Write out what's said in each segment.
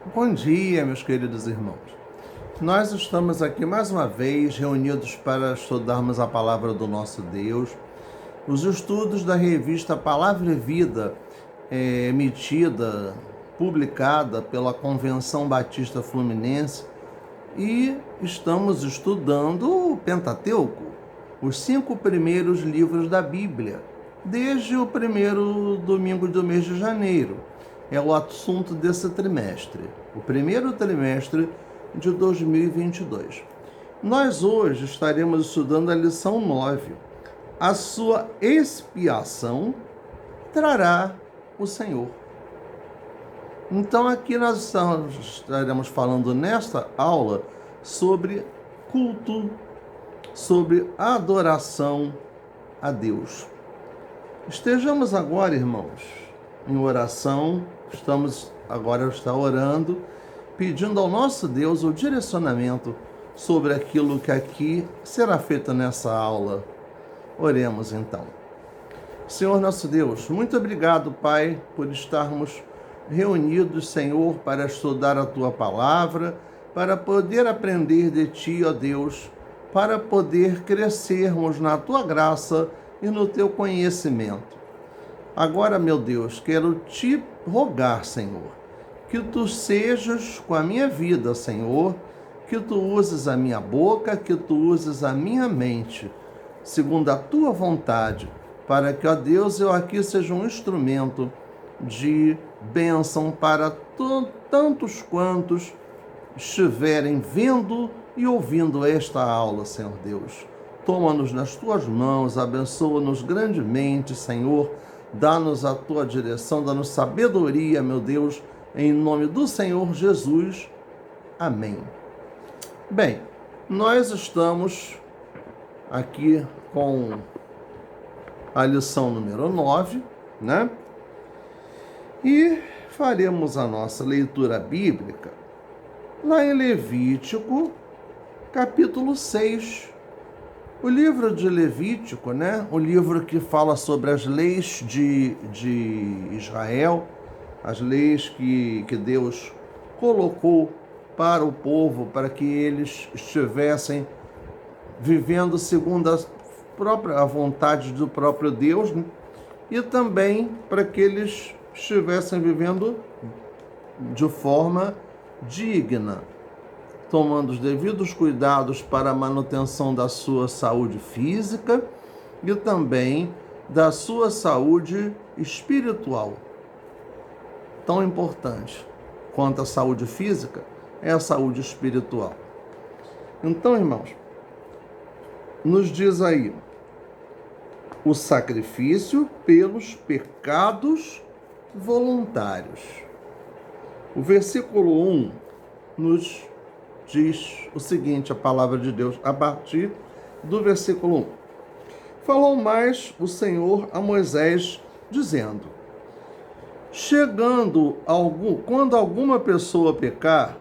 Bom dia, meus queridos irmãos. Nós estamos aqui mais uma vez reunidos para estudarmos a palavra do nosso Deus. Os estudos da revista Palavra e Vida, publicada pela Convenção Batista Fluminense, e estamos estudando o Pentateuco, os 5 primeiros livros da Bíblia, desde o primeiro domingo do mês de janeiro. É o assunto desse trimestre, o primeiro trimestre de 2022. Nós hoje estaremos estudando a lição 9. A sua expiação trará o Senhor. Então aqui nós estaremos falando nesta aula sobre culto, sobre adoração a Deus. Estejamos agora, irmãos, em oração. Estamos agora orando, pedindo ao nosso Deus o direcionamento sobre aquilo que aqui será feito nessa aula. Oremos então. Senhor nosso Deus, muito obrigado, Pai, por estarmos reunidos, Senhor, para estudar a Tua palavra, para poder aprender de Ti, ó Deus, para poder crescermos na Tua graça e no Teu conhecimento. Agora, meu Deus, quero Te rogar, Senhor, que Tu sejas com a minha vida, Senhor, que Tu uses a minha boca, que Tu uses a minha mente, segundo a Tua vontade, para que, ó Deus, eu aqui seja um instrumento de bênção para tantos quantos estiverem vendo e ouvindo esta aula, Senhor Deus. Toma-nos nas Tuas mãos, abençoa-nos grandemente, Senhor. Dá-nos a Tua direção, dá-nos sabedoria, meu Deus, em nome do Senhor Jesus. Amém. Bem, nós estamos aqui com a lição número 9, né? E faremos a nossa leitura bíblica lá em Levítico, capítulo 6. O livro de Levítico, né? O livro que fala sobre as leis de Israel, as leis que Deus colocou para o povo, para que eles estivessem vivendo segundo a vontade do próprio Deus, né? E também para que eles estivessem vivendo de forma digna, tomando os devidos cuidados para a manutenção da sua saúde física e também da sua saúde espiritual. Tão importante quanto a saúde física é a saúde espiritual. Então, irmãos, nos diz aí o sacrifício pelos pecados voluntários. O versículo 1 nos diz o seguinte, a palavra de Deus, a partir do versículo 1. Falou mais o Senhor a Moisés, dizendo: quando alguma pessoa pecar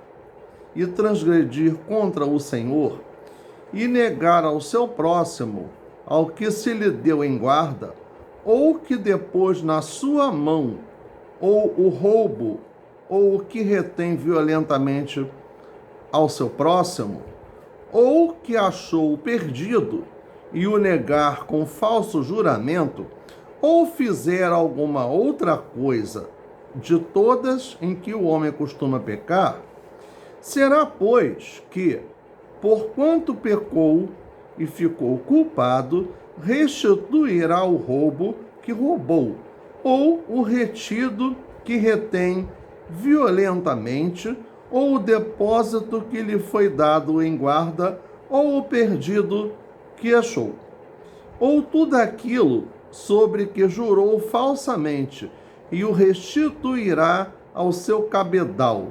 e transgredir contra o Senhor e negar ao seu próximo ao que se lhe deu em guarda, ou que depôs na sua mão, ou o roubo, ou o que retém violentamente ao seu próximo, ou que achou perdido e o negar com falso juramento, ou fizer alguma outra coisa de todas em que o homem costuma pecar, será, pois, que, porquanto pecou e ficou culpado, restituirá o roubo que roubou, ou o retido que retém violentamente, ou o depósito que lhe foi dado em guarda, ou o perdido que achou, ou tudo aquilo sobre que jurou falsamente, e o restituirá ao seu cabedal.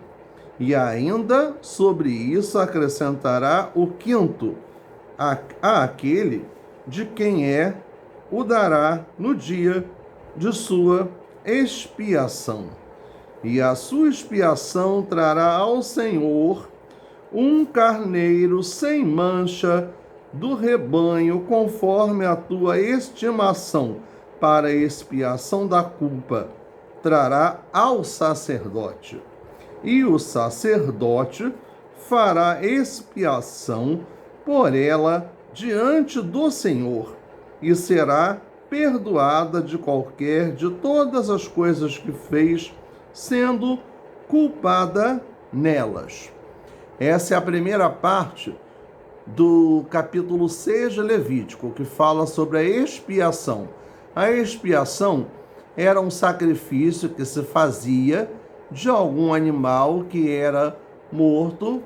E ainda sobre isso acrescentará o quinto, a aquele de quem o dará no dia de sua expiação. E a sua expiação trará ao Senhor um carneiro sem mancha do rebanho, conforme a tua estimação, para a expiação da culpa, trará ao sacerdote. e o sacerdote fará expiação por ela diante do Senhor, e será perdoada de todas as coisas que fez, sendo culpada nelas. Essa é a primeira parte do capítulo 6 de Levítico, que fala sobre a expiação. A expiação era um sacrifício que se fazia de algum animal que era morto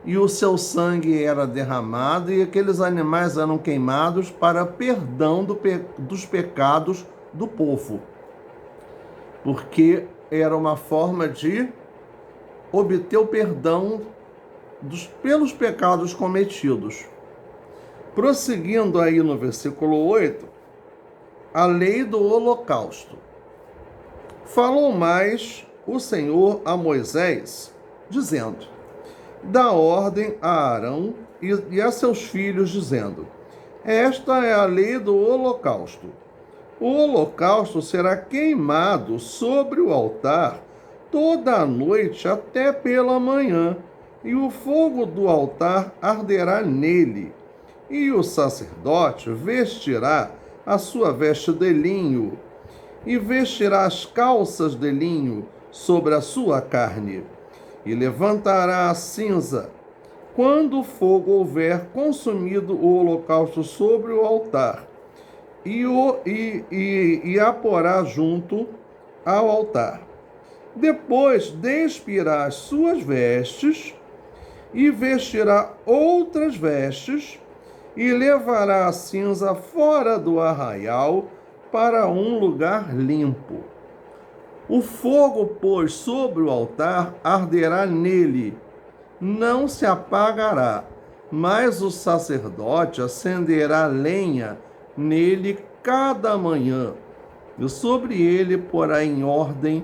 e o seu sangue era derramado, e aqueles animais eram queimados para perdão dos pecados do povo, porque era uma forma de obter o perdão pelos pecados cometidos. Prosseguindo aí no versículo 8, a lei do holocausto. Falou mais o Senhor a Moisés, dizendo: dá ordem a Arão e a seus filhos, dizendo: esta é a lei do holocausto. O holocausto será queimado sobre o altar toda a noite até pela manhã, e o fogo do altar arderá nele. E o sacerdote vestirá a sua veste de linho, e vestirá as calças de linho sobre a sua carne, e levantará a cinza, quando o fogo houver consumido o holocausto sobre o altar, e a porá junto ao altar. Depois despirá as suas vestes, e vestirá outras vestes, e levará a cinza fora do arraial para um lugar limpo. O fogo, pois, sobre o altar arderá nele, não se apagará, mas o sacerdote acenderá lenha nele cada manhã, e sobre ele porá em ordem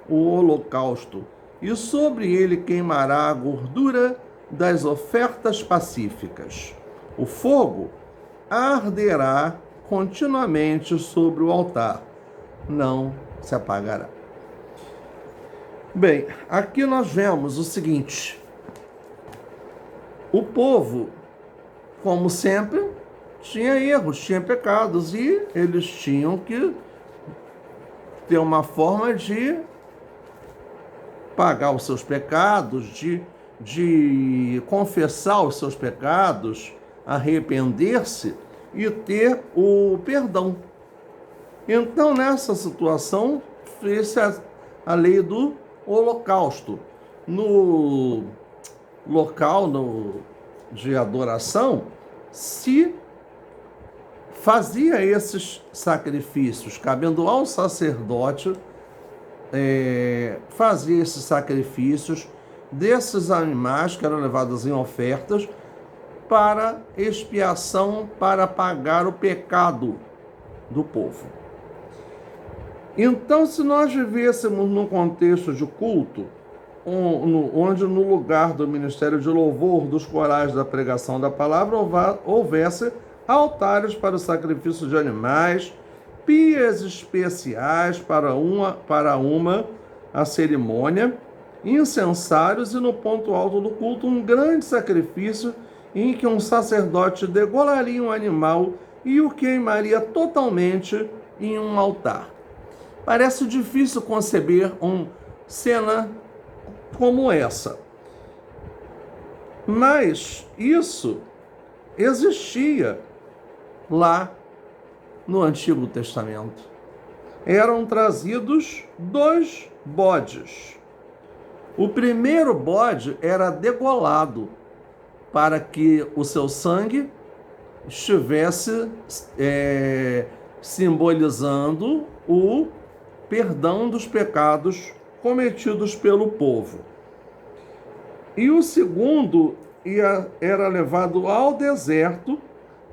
o holocausto, e sobre ele queimará a gordura das ofertas pacíficas. O fogo arderá continuamente sobre o altar, não se apagará. Bem, aqui nós vemos o seguinte: o povo, como sempre, tinha erros, tinha pecados, e eles tinham que ter uma forma de pagar os seus pecados, de confessar os seus pecados, arrepender-se e ter o perdão. Então, nessa situação, fez a lei do holocausto. No local de adoração, se fazia esses sacrifícios, cabendo ao sacerdote fazer esses sacrifícios desses animais que eram levados em ofertas para expiação, para pagar o pecado do povo. Então, se nós vivêssemos num contexto de culto, onde no lugar do ministério de louvor, dos corais da pregação da palavra, houvesse altares para o sacrifício de animais, pias especiais para a cerimônia, incensários, e no ponto alto do culto um grande sacrifício em que um sacerdote degolaria um animal e o queimaria totalmente em um altar. Parece difícil conceber uma cena como essa, mas isso existia lá no Antigo Testamento. Eram trazidos 2 bodes. O primeiro bode era degolado para que o seu sangue estivesse simbolizando o perdão dos pecados cometidos pelo povo. E o segundo era levado ao deserto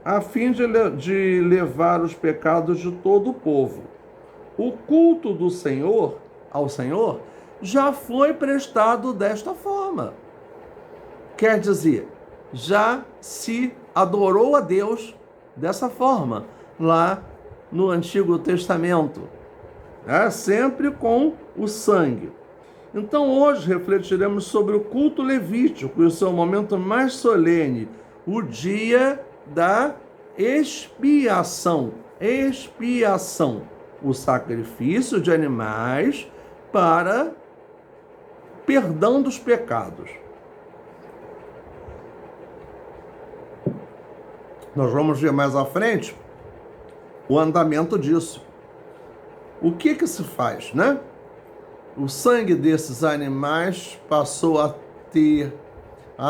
a fim de levar os pecados de todo o povo. O culto do Senhor, ao Senhor, já foi prestado desta forma. Quer dizer, já se adorou a Deus dessa forma, lá no Antigo Testamento, sempre com o sangue. Então hoje refletiremos sobre o culto levítico e o seu momento mais solene, o dia da expiação. Expiação, o sacrifício de animais para perdão dos pecados. Nós vamos ver mais à frente o andamento disso. O que se faz, né? O sangue desses animais passou a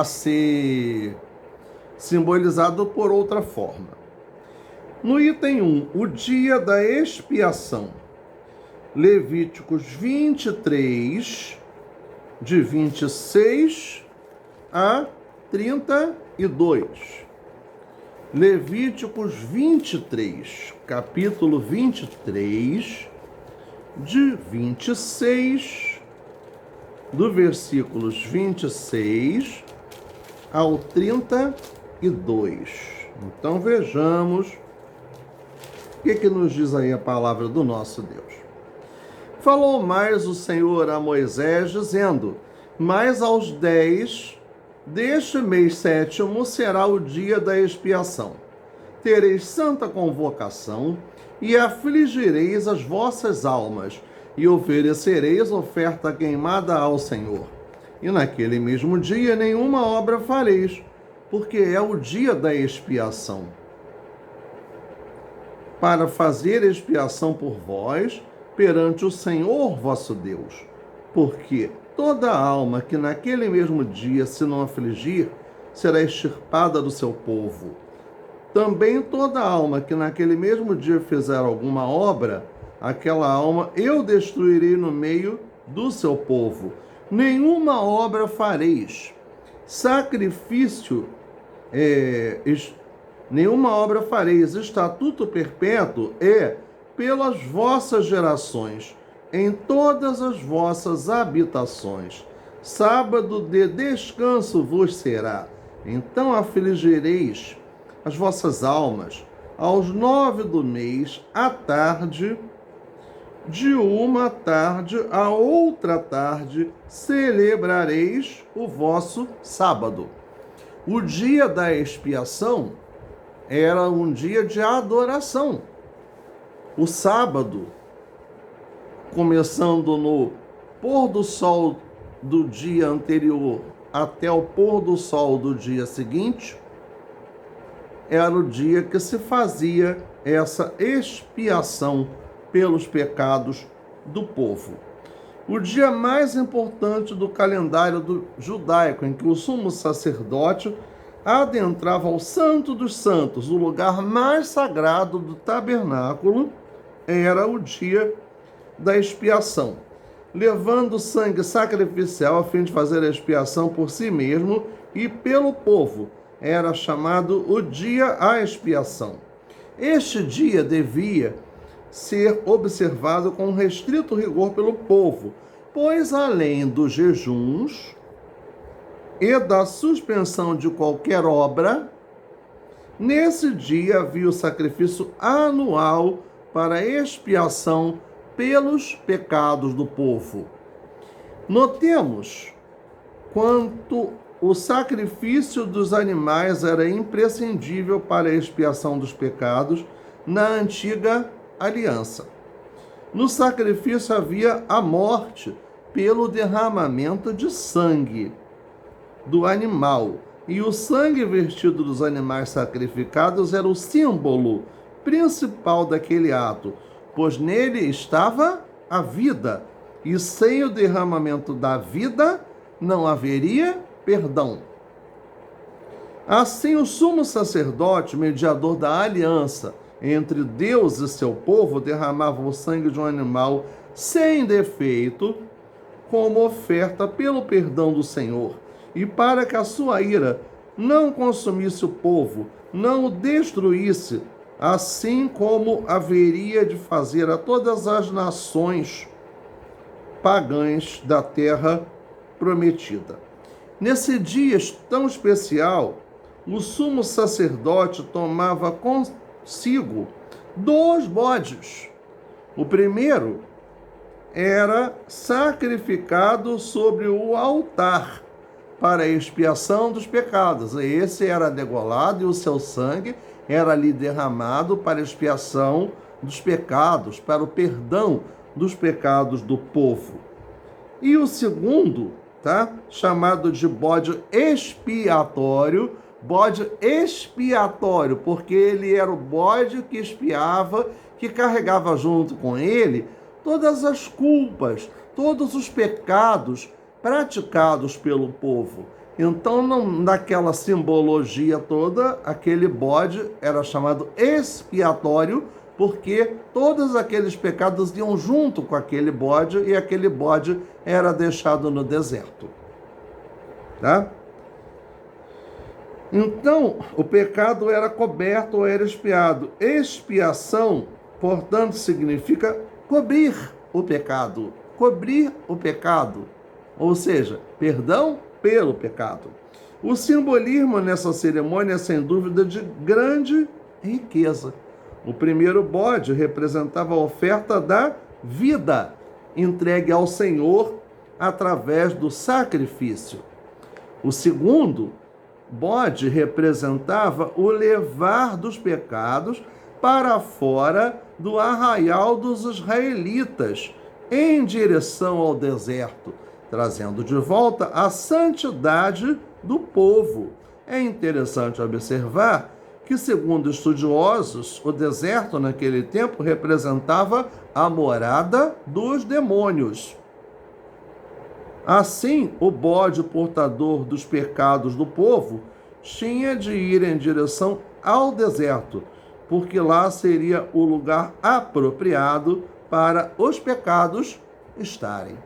ser simbolizado por outra forma. No item 1, o dia da expiação. Levíticos 23, de 26 a 32. Levíticos 23, capítulo 23, de 26, do versículos 26 ao 32. Então vejamos o que nos diz aí a palavra do nosso Deus. Falou mais o Senhor a Moisés, dizendo: mas aos 10 deste mês 7º será o dia da expiação. Tereis santa convocação e afligireis as vossas almas, e oferecereis oferta queimada ao Senhor. E naquele mesmo dia nenhuma obra fareis, porque é o dia da expiação. Para fazer expiação por vós, perante o Senhor vosso Deus. Porque toda alma que naquele mesmo dia se não afligir, será extirpada do seu povo. Também toda alma que naquele mesmo dia fizer alguma obra, aquela alma eu destruirei no meio do seu povo. Nenhuma obra fareis. Nenhuma obra fareis. Estatuto perpétuo é pelas vossas gerações, em todas as vossas habitações. Sábado de descanso vos será. Então afligireis as vossas almas aos 9 do mês, à tarde, de uma tarde a outra tarde, celebrareis o vosso sábado. O dia da expiação era um dia de adoração. O sábado, começando no pôr do sol do dia anterior até o pôr do sol do dia seguinte, era o dia que se fazia essa expiação pelos pecados do povo. O dia mais importante do calendário judaico, em que o sumo sacerdote adentrava ao Santo dos Santos, o lugar mais sagrado do tabernáculo, era o dia da expiação, levando sangue sacrificial a fim de fazer a expiação por si mesmo e pelo povo. Era chamado o dia da expiação. Este dia devia ser observado com restrito rigor pelo povo, pois além dos jejuns e da suspensão de qualquer obra, nesse dia havia o sacrifício anual para expiação pelos pecados do povo. Notemos quanto o sacrifício dos animais era imprescindível para a expiação dos pecados na antiga aliança. No sacrifício havia a morte pelo derramamento de sangue do animal, e o sangue vertido dos animais sacrificados era o símbolo principal daquele ato, pois nele estava a vida, e sem o derramamento da vida não haveria perdão. Assim, o sumo sacerdote, mediador da aliança entre Deus e seu povo, derramava o sangue de um animal sem defeito, como oferta pelo perdão do Senhor, e para que a sua ira não consumisse o povo, não o destruísse, assim como haveria de fazer a todas as nações pagãs da terra prometida. Nesse dia tão especial, o sumo sacerdote tomava consigo 2 bodes. O primeiro era sacrificado sobre o altar para a expiação dos pecados. Esse era degolado e o seu sangue era ali derramado para a expiação dos pecados, para o perdão dos pecados do povo. E o segundo, chamado de bode expiatório, porque ele era o bode que expiava, que carregava junto com ele todas as culpas, todos os pecados praticados pelo povo. Então, naquela simbologia toda, aquele bode era chamado expiatório, porque todos aqueles pecados iam junto com aquele bode, e aquele bode era deixado no deserto. Então, o pecado era coberto ou era expiado. Expiação, portanto, significa cobrir o pecado. Cobrir o pecado. Ou seja, perdão pelo pecado. O simbolismo nessa cerimônia é, sem dúvida, de grande riqueza. O primeiro bode representava a oferta da vida, entregue ao Senhor através do sacrifício. O segundo bode representava o levar dos pecados para fora do arraial dos israelitas, em direção ao deserto, trazendo de volta a santidade do povo. É interessante observar que, segundo estudiosos, o deserto naquele tempo representava a morada dos demônios. Assim, o bode portador dos pecados do povo tinha de ir em direção ao deserto, porque lá seria o lugar apropriado para os pecados estarem.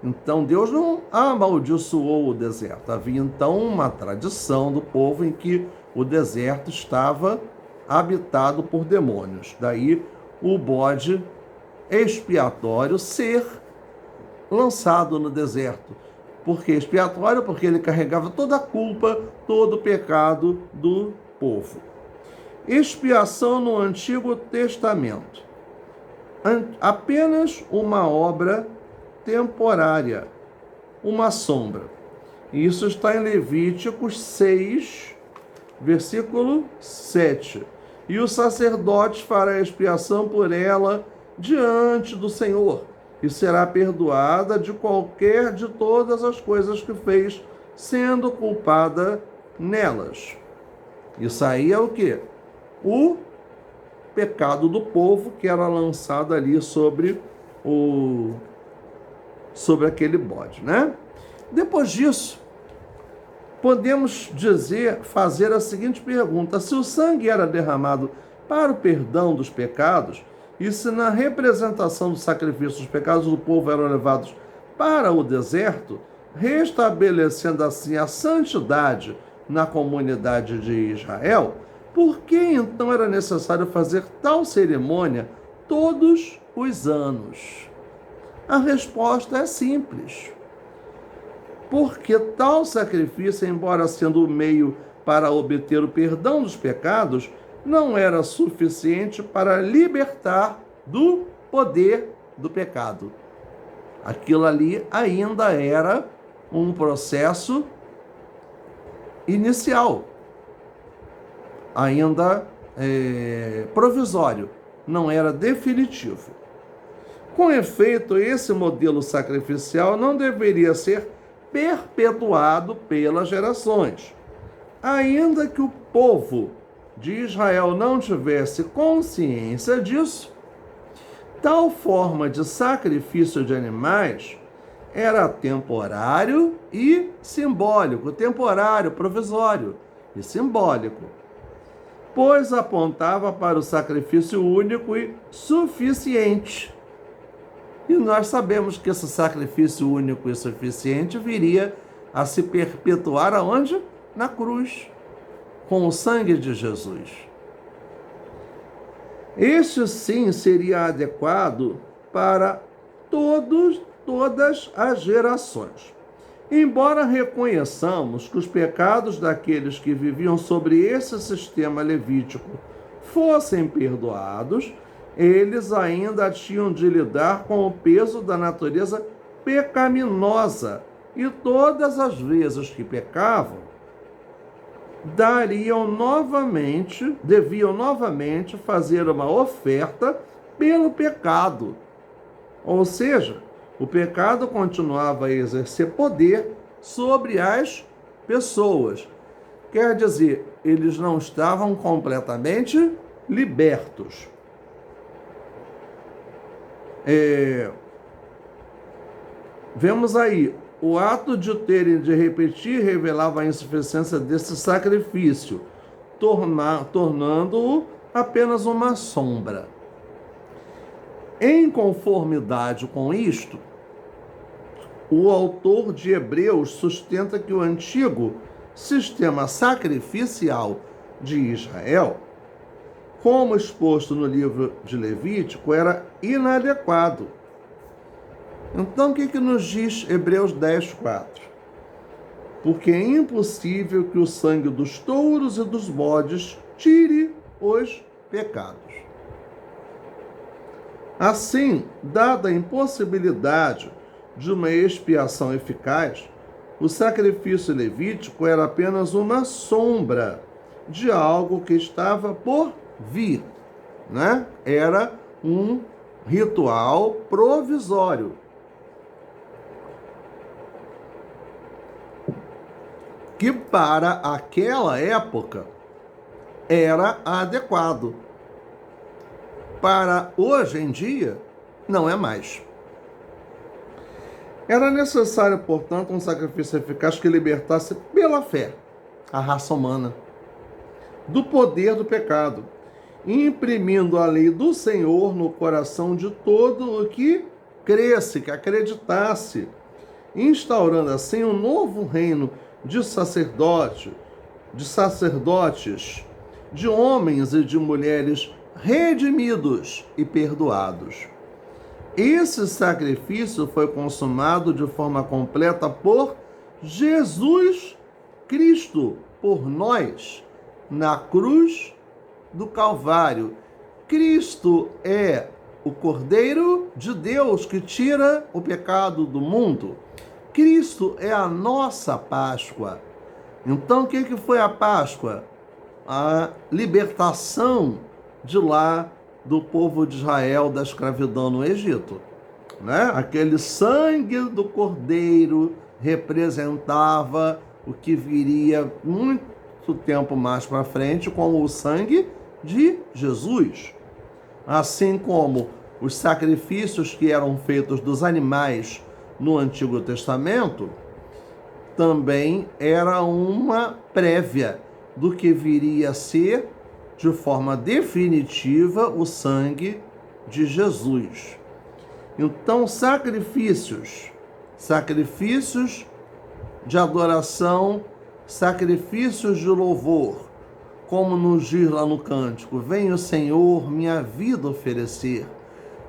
Então, Deus não amaldiçoou o deserto. Havia, então, uma tradição do povo em que o deserto estava habitado por demônios. Daí, o bode expiatório ser lançado no deserto. Por que expiatório? Porque ele carregava toda a culpa, todo o pecado do povo. Expiação no Antigo Testamento. Apenas uma obra temporária, uma sombra. Isso está em Levíticos 6, versículo 7. E o sacerdote fará expiação por ela diante do Senhor, e será perdoada de todas as coisas que fez, sendo culpada nelas. Isso aí é o quê? O pecado do povo que era lançado ali sobre aquele bode, Depois disso, podemos fazer a seguinte pergunta: se o sangue era derramado para o perdão dos pecados, e se na representação do sacrifício os pecados do povo eram levados para o deserto, restabelecendo assim a santidade na comunidade de Israel, por que então era necessário fazer tal cerimônia todos os anos? A resposta é simples. Porque tal sacrifício, embora sendo o meio para obter o perdão dos pecados, não era suficiente para libertar do poder do pecado. Aquilo ali ainda era um processo inicial, ainda provisório, não era definitivo. Com efeito, esse modelo sacrificial não deveria ser perpetuado pelas gerações. Ainda que o povo de Israel não tivesse consciência disso, tal forma de sacrifício de animais era temporário e simbólico, temporário, provisório e simbólico, pois apontava para o sacrifício único e suficiente. E nós sabemos que esse sacrifício único e suficiente viria a se perpetuar aonde? Na cruz, com o sangue de Jesus. Este sim seria adequado para todas as gerações. Embora reconheçamos que os pecados daqueles que viviam sobre esse sistema levítico fossem perdoados, eles ainda tinham de lidar com o peso da natureza pecaminosa. E todas as vezes que pecavam, deviam novamente fazer uma oferta pelo pecado. Ou seja, o pecado continuava a exercer poder sobre as pessoas. Quer dizer, eles não estavam completamente libertos. Vemos aí, o ato de terem de repetir revelava a insuficiência desse sacrifício, tornando-o apenas uma sombra. Em conformidade com isto, o autor de Hebreus sustenta que o antigo sistema sacrificial de Israel, como exposto no livro de Levítico, era inadequado. Então, o que nos diz Hebreus 10:4? Porque é impossível que o sangue dos touros e dos bodes tire os pecados. Assim, dada a impossibilidade de uma expiação eficaz, o sacrifício levítico era apenas uma sombra de algo que estava por vir, né? Era um ritual provisório. Que para aquela época era adequado. Para hoje em dia, não é mais. Era necessário, portanto, um sacrifício eficaz que libertasse pela fé a raça humana do poder do pecado, imprimindo a lei do Senhor no coração de todo o que cresce, que acreditasse, instaurando assim um novo reino de sacerdotes, de homens e de mulheres redimidos e perdoados. Esse sacrifício foi consumado de forma completa por Jesus Cristo, por nós, na cruz do Calvário. Cristo é o Cordeiro de Deus que tira o pecado do mundo. Cristo é a nossa Páscoa. Então, o que foi a Páscoa? A libertação de lá do povo de Israel da escravidão no Egito, né? Aquele sangue do Cordeiro representava o que viria muito tempo mais para frente como o sangue de Jesus. Assim como os sacrifícios que eram feitos dos animais no Antigo Testamento, também era uma prévia do que viria a ser, de forma definitiva, o sangue de Jesus. Então, sacrifícios de adoração, sacrifícios de louvor, como nos diz lá no cântico: vem o Senhor minha vida oferecer,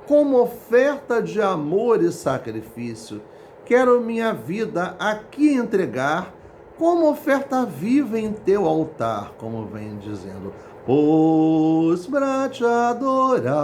como oferta de amor e sacrifício, quero minha vida aqui entregar, como oferta viva em teu altar, como vem dizendo, pois pra te adorar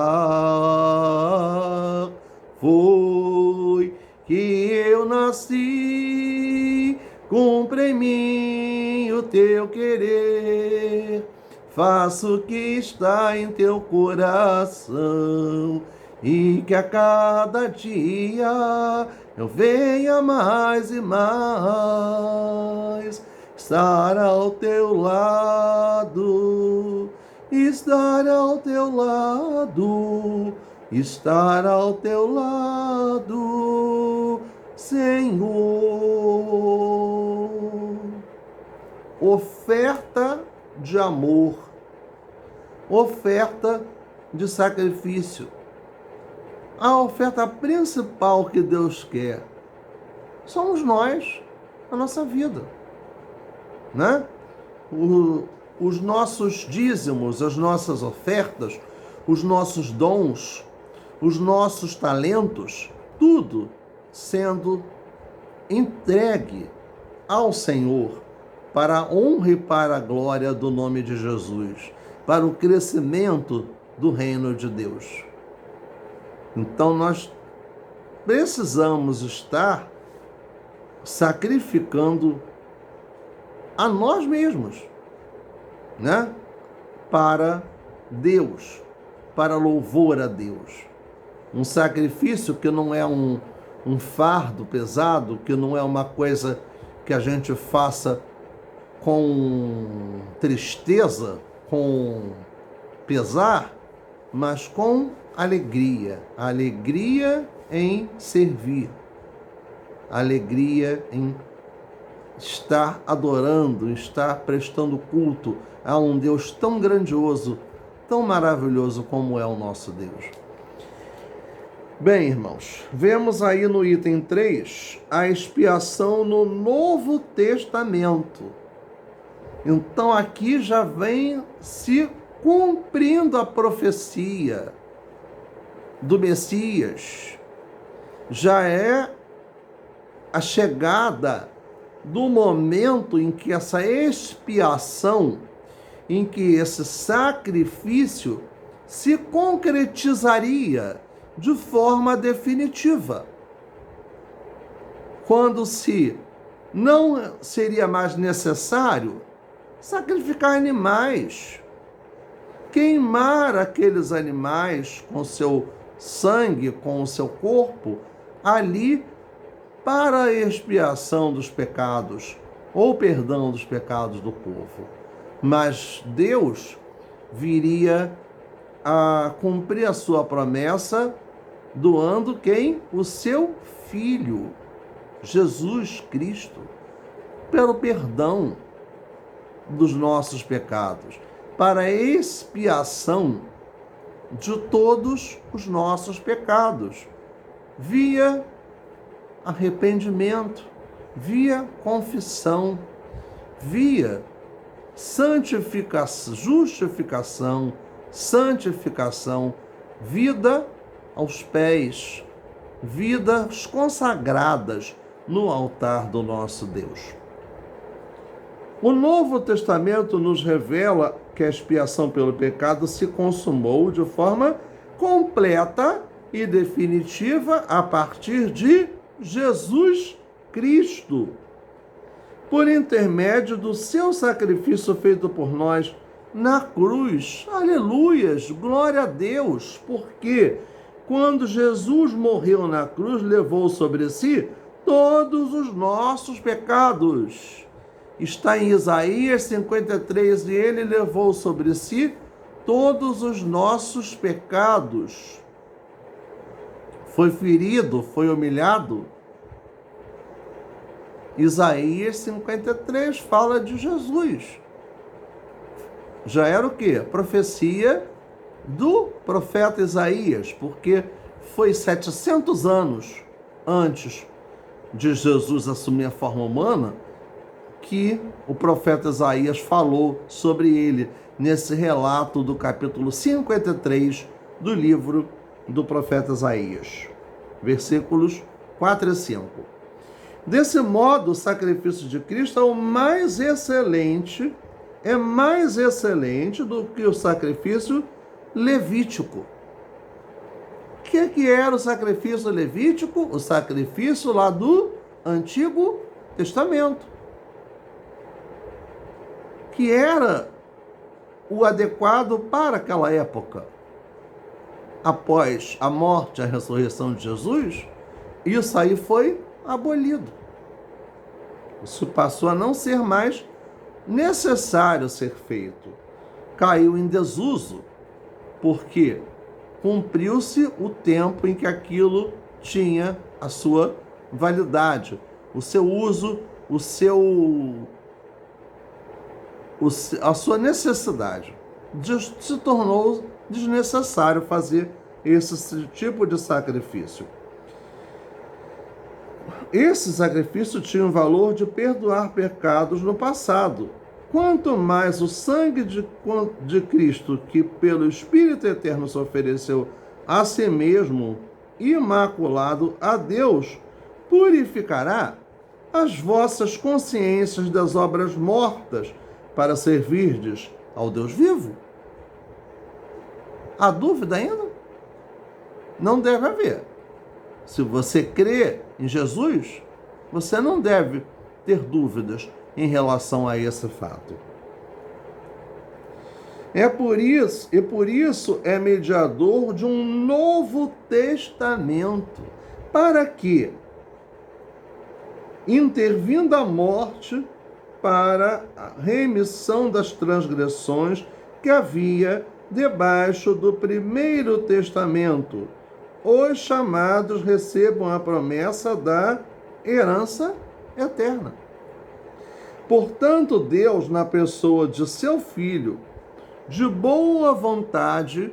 foi que eu nasci, cumpre em mim o teu querer, faço o que está em teu coração, e que a cada dia eu venha mais e mais estar ao teu lado, estar ao teu lado, estar ao teu lado, Senhor. Oferta de amor, oferta de sacrifício. A oferta principal que Deus quer somos nós, a nossa vida, né? Os nossos dízimos, as nossas ofertas, os nossos dons, os nossos talentos, tudo sendo entregue ao Senhor para a honra e para a glória do nome de Jesus, para o crescimento do reino de Deus. Então nós precisamos estar sacrificando a nós mesmos, né? Para Deus, para louvor a Deus. Um sacrifício que não é um fardo pesado, que não é uma coisa que a gente faça com tristeza, com pesar, mas com alegria. Alegria em servir. Alegria em estar adorando, estar prestando culto a um Deus tão grandioso, tão maravilhoso como é o nosso Deus. Bem, irmãos, vemos aí no item 3 a expiação no Novo Testamento. Então aqui já vem se cumprindo a profecia do Messias. Já é a chegada do momento em que essa expiação, em que esse sacrifício se concretizaria de forma definitiva. Quando se não seria mais necessário sacrificar animais, queimar aqueles animais com seu sangue, com o seu corpo, ali para a expiação dos pecados, ou perdão dos pecados do povo. Mas Deus viria a cumprir a sua promessa, doando quem? O seu Filho, Jesus Cristo, pelo perdão dos nossos pecados, para a expiação de todos os nossos pecados, via arrependimento, via confissão, via santificação, justificação, santificação, vida aos pés, vidas consagradas no altar do nosso Deus. O Novo Testamento nos revela que a expiação pelo pecado se consumou de forma completa e definitiva a partir de Jesus Cristo, por intermédio do seu sacrifício feito por nós na cruz. Aleluias, glória a Deus, porque quando Jesus morreu na cruz, levou sobre si todos os nossos pecados. Está em Isaías 53, e ele levou sobre si todos os nossos pecados. Foi ferido, foi humilhado. Isaías 53 fala de Jesus. Já era o quê? Profecia do profeta Isaías, porque foi 700 anos antes de Jesus assumir a forma humana que o profeta Isaías falou sobre ele, nesse relato do capítulo 53 do livro do profeta Isaías, versículos 4 e 5. Desse modo, o sacrifício de Cristo é mais excelente do que o sacrifício levítico. O que era o sacrifício levítico? O sacrifício lá do Antigo Testamento, que era o adequado para aquela época. Após a morte e a ressurreição de Jesus, isso aí foi abolido. Isso passou a não ser mais necessário ser feito. Caiu em desuso, porque cumpriu-se o tempo em que aquilo tinha a sua validade, o seu uso, a sua necessidade. Se tornou desnecessário fazer esse tipo de sacrifício. Esse sacrifício tinha o valor de perdoar pecados no passado. Quanto mais o sangue de Cristo, que pelo Espírito Eterno se ofereceu a si mesmo, imaculado a Deus, purificará as vossas consciências das obras mortas para servirdes ao Deus vivo? Há dúvida ainda? Não deve haver. Se você crê em Jesus, você não deve ter dúvidas em relação a esse fato. Por isso é mediador de um novo testamento, para que, intervindo a morte para a remissão das transgressões que havia debaixo do primeiro testamento, os chamados recebam a promessa da herança eterna. Portanto, Deus, na pessoa de seu Filho, de boa vontade,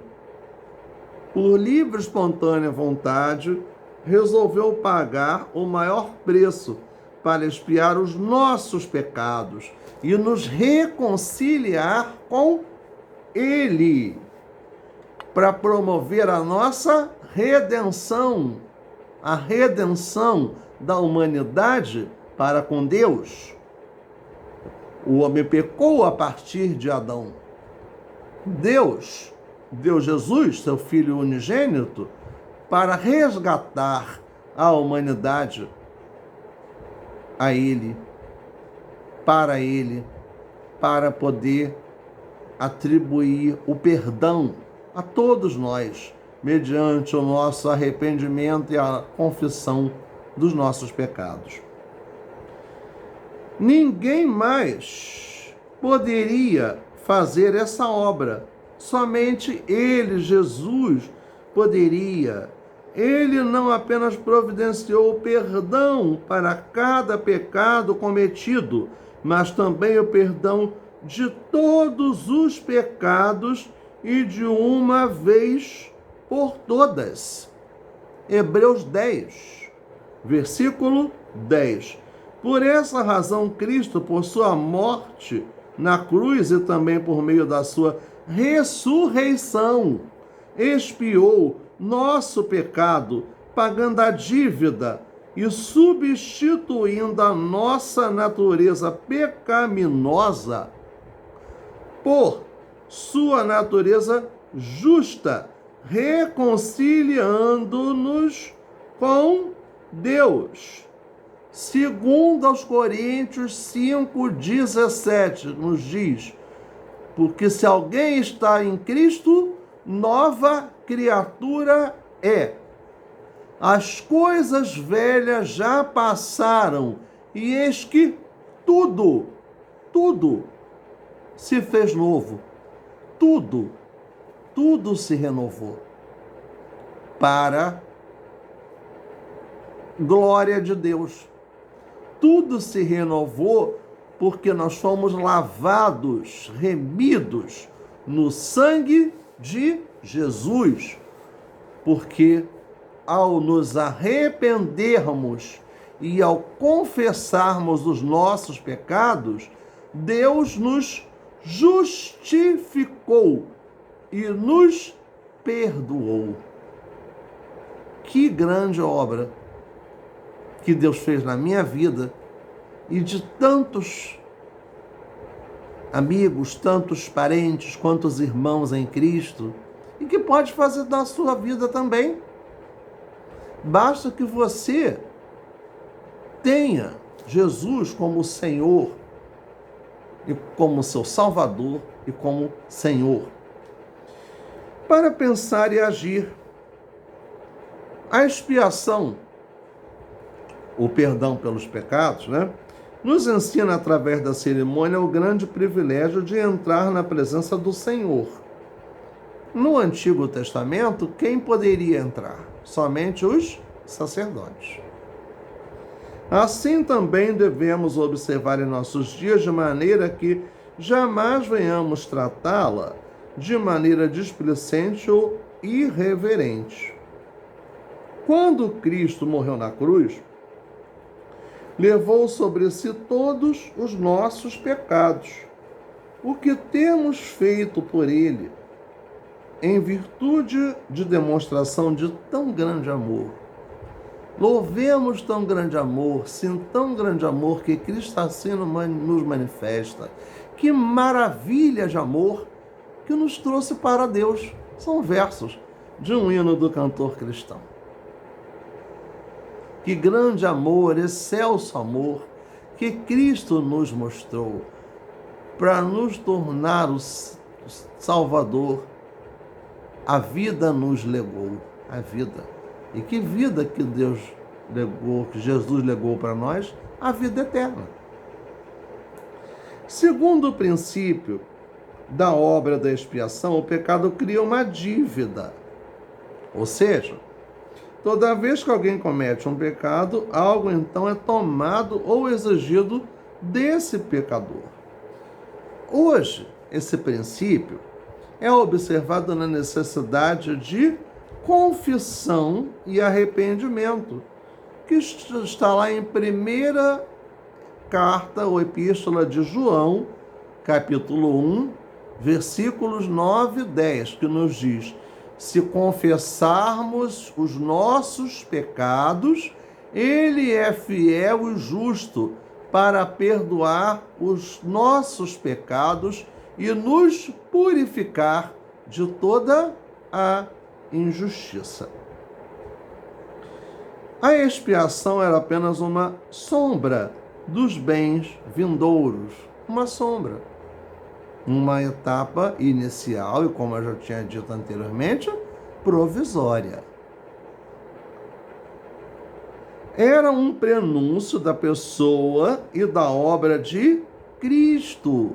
por livre e espontânea vontade, resolveu pagar o maior preço para expiar os nossos pecados e nos reconciliar com Ele, para promover a nossa redenção, a redenção da humanidade para com Deus. O homem pecou a partir de Adão. Deus deu Jesus, seu Filho unigênito, para resgatar a humanidade a Ele, para poder atribuir o perdão a todos nós, mediante o nosso arrependimento e a confissão dos nossos pecados. Ninguém mais poderia fazer essa obra. Somente Ele, Jesus, poderia. Ele não apenas providenciou o perdão para cada pecado cometido, mas também o perdão de todos os pecados e de uma vez por todas. Hebreus 10, versículo 10. Por essa razão, Cristo, por sua morte na cruz e também por meio da sua ressurreição, expiou nosso pecado, pagando a dívida e substituindo a nossa natureza pecaminosa por sua natureza justa, reconciliando-nos com Deus. Segundo aos Coríntios 5,17 nos diz: porque se alguém está em Cristo, nova criatura é. As coisas velhas já passaram, e eis que tudo se fez novo. Tudo se renovou para glória de Deus. Tudo se renovou porque nós fomos lavados, remidos no sangue de Jesus. Porque ao nos arrependermos e ao confessarmos os nossos pecados, Deus nos justificou e nos perdoou. Que grande obra que Deus fez na minha vida e de tantos amigos, tantos parentes, quantos irmãos em Cristo, e que pode fazer na sua vida também. Basta que você tenha Jesus como Senhor e como seu Salvador e como Senhor. Para pensar e agir, a expiação, o perdão pelos pecados, nos ensina através da cerimônia o grande privilégio de entrar na presença do Senhor. No Antigo Testamento, quem poderia entrar? Somente os sacerdotes. Assim também devemos observar em nossos dias, de maneira que jamais venhamos tratá-la de maneira displicente ou irreverente. Quando Cristo morreu na cruz, levou sobre si todos os nossos pecados. O que temos feito por Ele, em virtude de demonstração de tão grande amor? Louvemos tão grande amor, sim, tão grande amor que Cristo assim nos manifesta. Que maravilha de amor que nos trouxe para Deus. São versos de um hino do cantor cristão. Que grande amor, excelso amor, que Cristo nos mostrou para nos tornar o Salvador. A vida nos legou, a vida. E que vida que Deus legou, que Jesus legou para nós? A vida eterna. Segundo o princípio da obra da expiação, o pecado cria uma dívida. Ou seja, toda vez que alguém comete um pecado, algo então é tomado ou exigido desse pecador. Hoje, esse princípio é observado na necessidade de confissão e arrependimento, que está lá em primeira carta ou epístola de João, capítulo 1, versículos 9 e 10, que nos diz: se confessarmos os nossos pecados, Ele é fiel e justo para perdoar os nossos pecados e nos purificar de toda a injustiça. A expiação era apenas uma sombra dos bens vindouros, uma sombra. Uma etapa inicial e, como eu já tinha dito anteriormente, provisória. Era um prenúncio da pessoa e da obra de Cristo.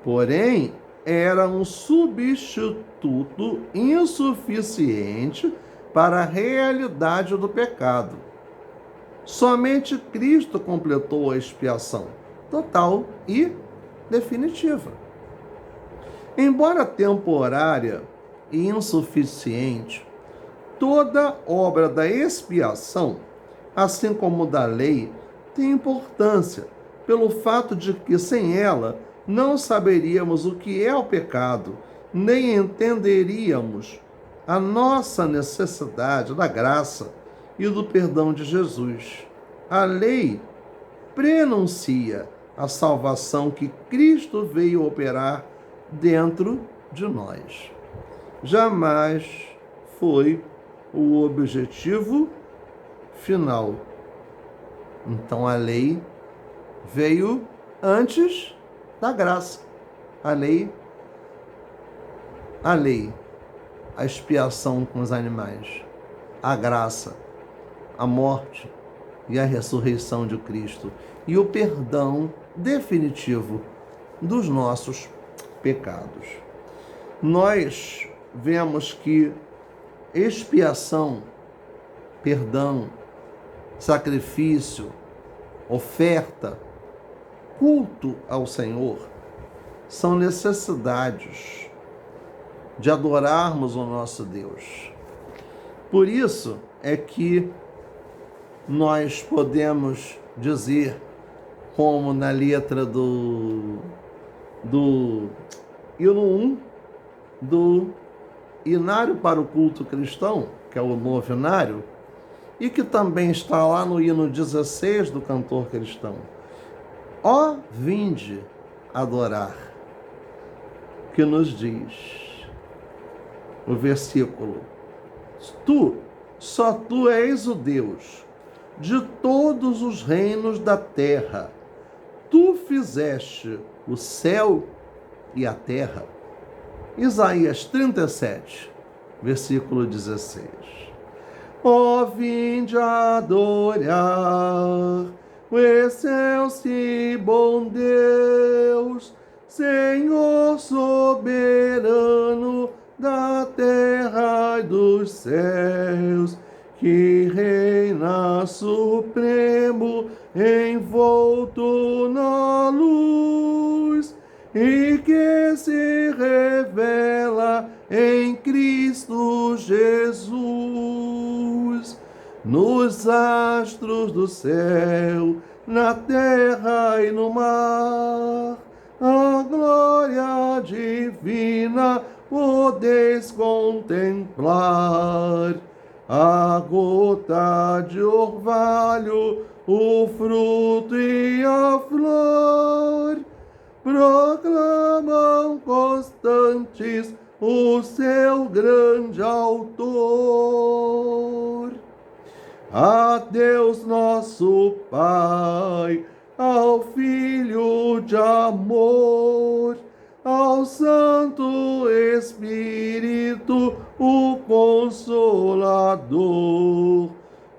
Porém, era um substituto insuficiente para a realidade do pecado. Somente Cristo completou a expiação total e definitiva. Embora temporária e insuficiente, toda obra da expiação, assim como da lei, tem importância pelo fato de que sem ela não saberíamos o que é o pecado, nem entenderíamos a nossa necessidade da graça e do perdão de Jesus. A lei prenuncia a salvação que Cristo veio operar dentro de nós. Jamais foi o objetivo final. Então a lei veio antes da graça. A lei, a expiação com os animais, a graça, a morte e a ressurreição de Cristo e o perdão definitivo dos nossos pecados. Nós vemos que expiação, perdão, sacrifício, oferta, culto ao Senhor são necessidades de adorarmos o nosso Deus. Por isso é que nós podemos dizer, como na letra do hino 1 do Inário para o Culto Cristão, que é o novenário, e que também está lá no hino 16 do cantor cristão: ó, vinde adorar, que nos diz o versículo: só tu és o Deus de todos os reinos da terra. Tu fizeste o céu e a terra. Isaías 37, versículo 16. Ó, vinde adorar o excelso e bom Deus, Senhor soberano da terra e dos céus, que reina supremo, envolto na luz, e que se revela em Cristo Jesus. Nos astros do céu, na terra e no mar, a glória divina podeis contemplar. A gota de orvalho, o fruto e a flor proclamam constantes o seu grande autor. A Deus nosso Pai, ao Filho de amor, ao Santo Espírito, o Consolador,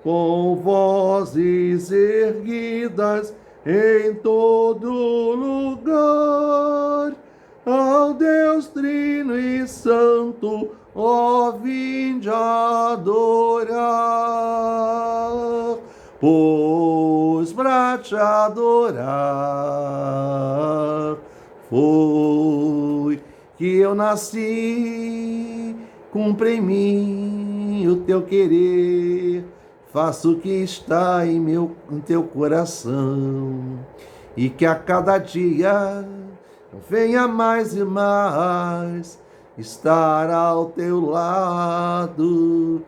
com vozes erguidas em todo lugar, ao Deus Trino e Santo, ó, vinde adorar, pois pra te adorar foi que eu nasci. Cumpre em mim o teu querer, faça o que está em teu coração, e que a cada dia venha mais e mais estar ao teu lado,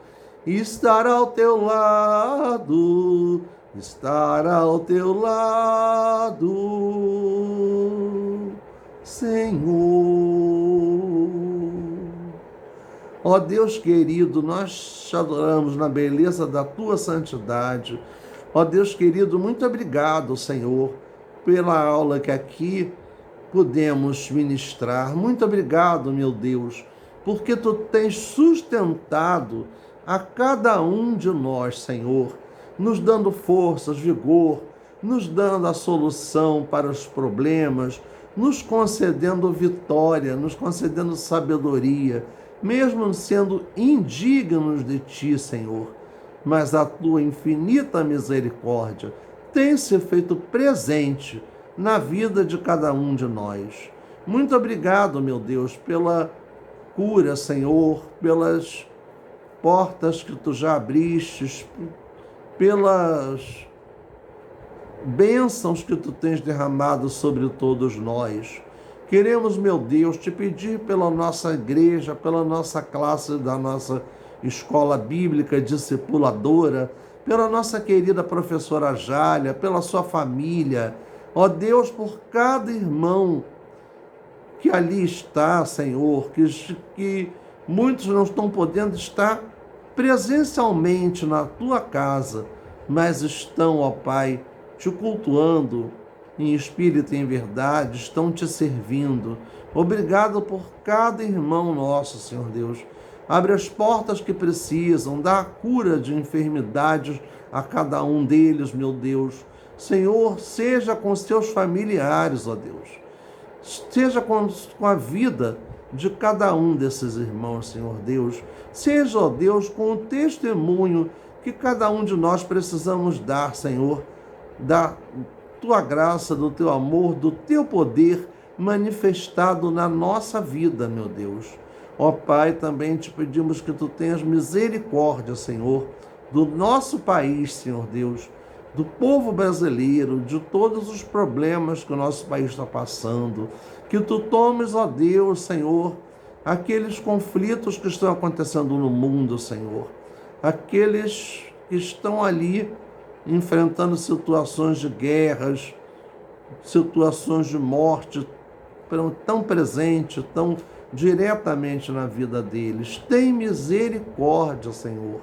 estar ao teu lado, estar ao teu lado, Senhor. Ó Deus querido, nós te adoramos na beleza da tua santidade. Ó Deus querido, muito obrigado, Senhor, pela aula que aqui pudemos ministrar. Muito obrigado, meu Deus, porque tu tens sustentado a cada um de nós, Senhor, nos dando forças, vigor, nos dando a solução para os problemas, nos concedendo vitória, nos concedendo sabedoria, mesmo sendo indignos de ti, Senhor. Mas a tua infinita misericórdia tem se feito presente na vida de cada um de nós. Muito obrigado, meu Deus, pela cura, Senhor, pelas portas que tu já abriste, pelas bênçãos que tu tens derramado sobre todos nós. Queremos, meu Deus, te pedir pela nossa igreja, pela nossa classe da nossa escola bíblica discipuladora, pela nossa querida professora Jália, pela sua família. Ó Deus, por cada irmão que ali está, Senhor, que muitos não estão podendo estar presencialmente na tua casa, mas estão, ó Pai, te cultuando em espírito e em verdade, estão te servindo. Obrigado por cada irmão nosso, Senhor Deus. Abre as portas que precisam, dá a cura de enfermidades a cada um deles, meu Deus. Senhor, seja com seus familiares, ó Deus. Seja com a vida de cada um desses irmãos, Senhor Deus. Seja, ó Deus, com o testemunho que cada um de nós precisamos dar, Senhor, da tua graça, do teu amor, do teu poder manifestado na nossa vida, meu Deus. Ó Pai, também te pedimos que tu tenhas misericórdia, Senhor, do nosso país, Senhor Deus, do povo brasileiro, de todos os problemas que o nosso país está passando. Que tu tomes, ó Deus, Senhor, aqueles conflitos que estão acontecendo no mundo, Senhor, aqueles que estão ali enfrentando situações de guerras, situações de morte tão presente, tão diretamente na vida deles. Tem misericórdia, Senhor,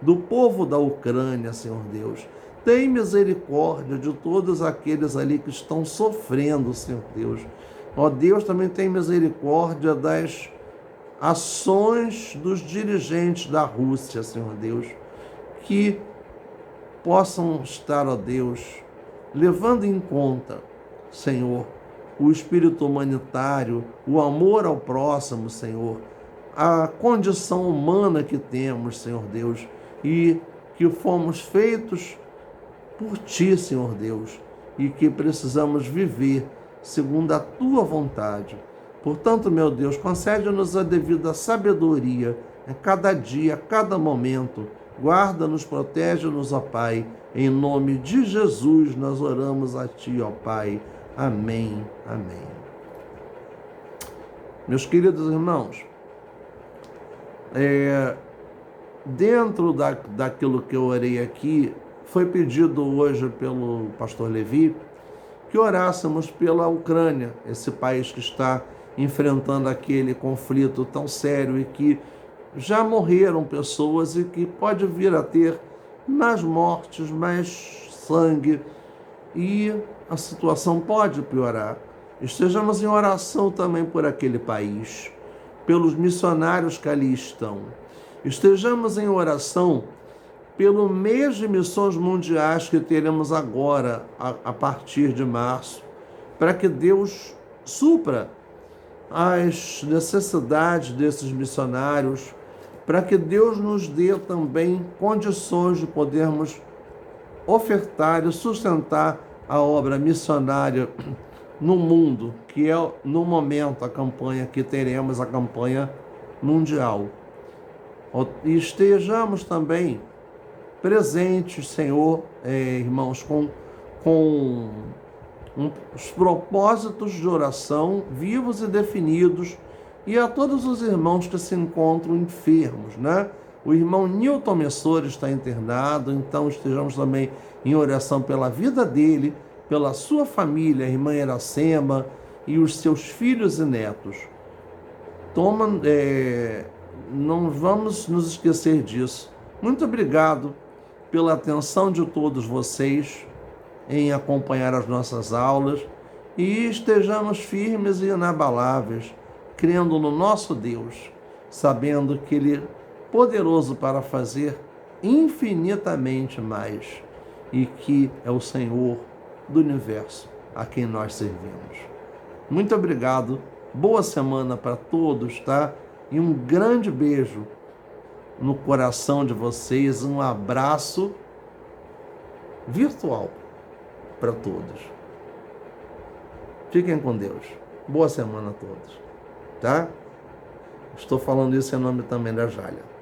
do povo da Ucrânia, Senhor Deus. Tem misericórdia de todos aqueles ali que estão sofrendo, Senhor Deus. Ó Deus, também tem misericórdia das ações dos dirigentes da Rússia, Senhor Deus, que possam estar, ó Deus, levando em conta, Senhor, o espírito humanitário, o amor ao próximo, Senhor, a condição humana que temos, Senhor Deus, e que fomos feitos por Ti, Senhor Deus, e que precisamos viver segundo a Tua vontade. Portanto, meu Deus, concede-nos a devida sabedoria a cada dia, a cada momento. Guarda-nos, protege-nos, ó Pai. Em nome de Jesus nós oramos a Ti, ó Pai. Amém. Amém. Meus queridos irmãos, dentro daquilo que eu orei aqui, foi pedido hoje pelo pastor Levi que orássemos pela Ucrânia, esse país que está enfrentando aquele conflito tão sério e que já morreram pessoas e que pode vir a ter mais mortes, mais sangue e a situação pode piorar. Estejamos em oração também por aquele país, pelos missionários que ali estão. Estejamos em oração pelo mês de missões mundiais que teremos agora, a partir de março, para que Deus supra as necessidades desses missionários, para que Deus nos dê também condições de podermos ofertar e sustentar a obra missionária no mundo, que é no momento a campanha que teremos, a campanha mundial. E estejamos também presentes, Senhor, irmãos, com os propósitos de oração vivos e definidos, e a todos os irmãos que se encontram enfermos, né? O irmão Nilton Messori está internado, então estejamos também em oração pela vida dele, pela sua família, a irmã Iracema e os seus filhos e netos. Não vamos nos esquecer disso. Muito obrigado pela atenção de todos vocês em acompanhar as nossas aulas e estejamos firmes e inabaláveis, crendo no nosso Deus, sabendo que Ele é poderoso para fazer infinitamente mais e que é o Senhor do universo a quem nós servimos. Muito obrigado, boa semana para todos, tá? E um grande beijo no coração de vocês, um abraço virtual para todos. Fiquem com Deus. Boa semana a todos, tá? Estou falando isso em nome também da Jália.